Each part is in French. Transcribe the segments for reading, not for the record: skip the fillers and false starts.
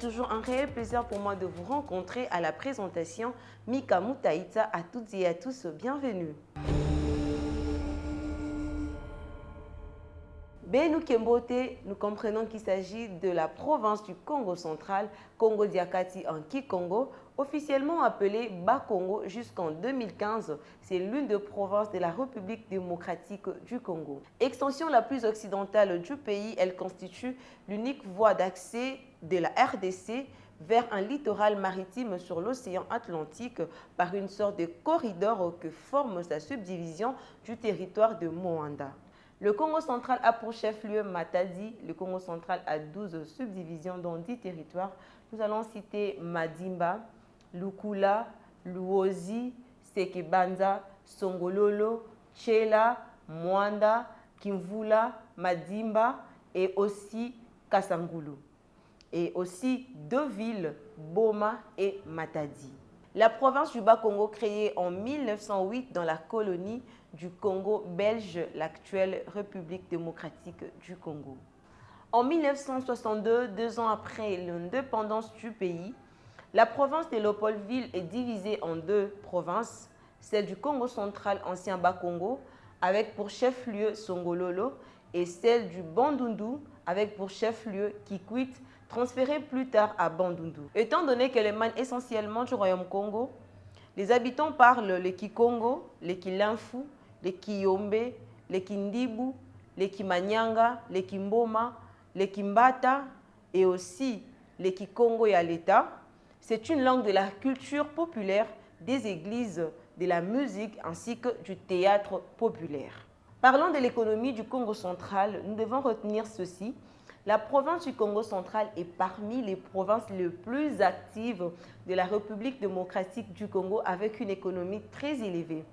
toujours un réel plaisir pour moi de vous rencontrer à la présentation Mika Moutaïta. À toutes et à tous, bienvenue. Benu Kembote, nous comprenons qu'il s'agit de la province du Congo central, Congo Diakati en Kikongo, officiellement appelée Bas-Congo jusqu'en 2015. C'est l'une des provinces de la République démocratique du Congo. Extension la plus occidentale du pays, elle constitue l'unique voie d'accès de la RDC vers un littoral maritime sur l'océan Atlantique par une sorte de corridor que forme sa subdivision du territoire de Moanda. Le Congo central a pour chef-lieu Matadi. Le Congo central a 12 subdivisions dans 10 territoires. Nous allons citer Madimba, Lukula, Luozi, Sekebanza, Songololo, Tchela, Mwanda, Kimvula, Madimba et aussi Kasangulu. Et aussi deux villes, Boma et Matadi. La province du Bas-Congo, créée en 1908 dans la colonie du Congo belge, l'actuelle République démocratique du Congo. En 1962, 2 ans après l'indépendance du pays, la province de Léopoldville est divisée en 2 provinces, celle du Congo central, ancien Bas-Congo, avec pour chef-lieu Songololo, et celle du Bandundu, avec pour chef-lieu Kikwit, transféré plus tard à Bandundu. Étant donné qu'elle émane essentiellement du Royaume Congo, les habitants parlent le Kikongo, le Kilinfu, le Kiyombe, le Kindibu, le Kimanyanga, le Kimboma, le Kimbata et aussi le Kikongo Yaleta. C'est une langue de la culture populaire, des églises, de la musique ainsi que du théâtre populaire. Parlant de l'économie du Congo central, nous devons retenir ceci. La province du Congo central est parmi les provinces les plus actives de la République démocratique du Congo avec une économie très élevée.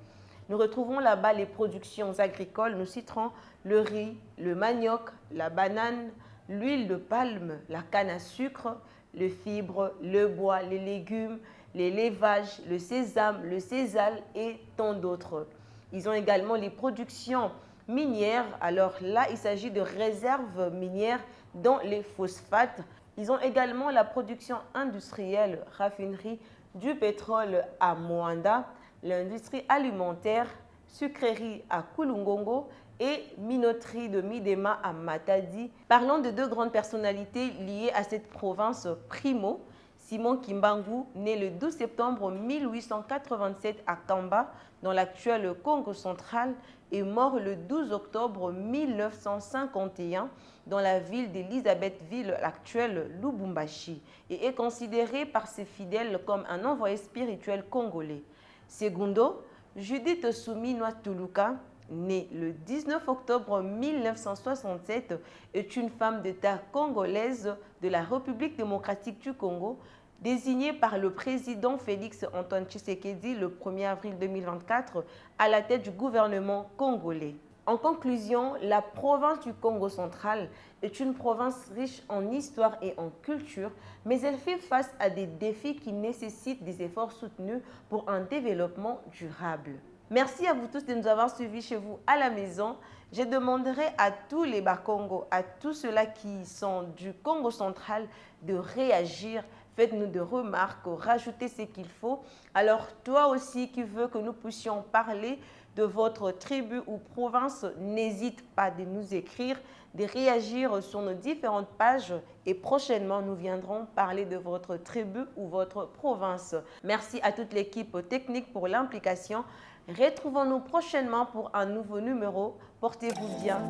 Nous retrouvons là-bas les productions agricoles. Nous citerons le riz, le manioc, la banane, l'huile de palme, la canne à sucre, le fibre, le bois, les légumes, les laivages, le sésame, le sésal et tant d'autres. Ils ont également les productions minières. Alors là, il s'agit de réserves minières dans les phosphates. Ils ont également la production industrielle, raffinerie du pétrole à Moanda, l'industrie alimentaire, sucrerie à Kulungongo et minoterie de Midema à Matadi. Parlons de 2 grandes personnalités liées à cette province. Primo, Simon Kimbangu, né le 12 septembre 1887 à Kamba, dans l'actuel Congo central, est mort le 12 octobre 1951 dans la ville d'Elisabethville, l'actuelle Lubumbashi, et est considéré par ses fidèles comme un envoyé spirituel congolais. Segundo, Judith Souminoa Tuluka, née le 19 octobre 1967, est une femme d'État congolaise de la République démocratique du Congo, désignée par le président Félix Antoine Tshisekedi le 1er avril 2024 à la tête du gouvernement congolais. En conclusion, la province du Congo central est une province riche en histoire et en culture, mais elle fait face à des défis qui nécessitent des efforts soutenus pour un développement durable. Merci à vous tous de nous avoir suivis chez vous à la maison. Je demanderai à tous les Bas-Congo, à tous ceux-là qui sont du Congo central de réagir. Faites-nous des remarques, rajoutez ce qu'il faut. Alors toi aussi qui veux que nous puissions parler de votre tribu ou province, n'hésite pas de nous écrire, de réagir sur nos différentes pages et prochainement nous viendrons parler de votre tribu ou votre province. Merci à toute l'équipe technique pour l'implication. Retrouvons-nous prochainement pour un nouveau numéro. Portez-vous bien.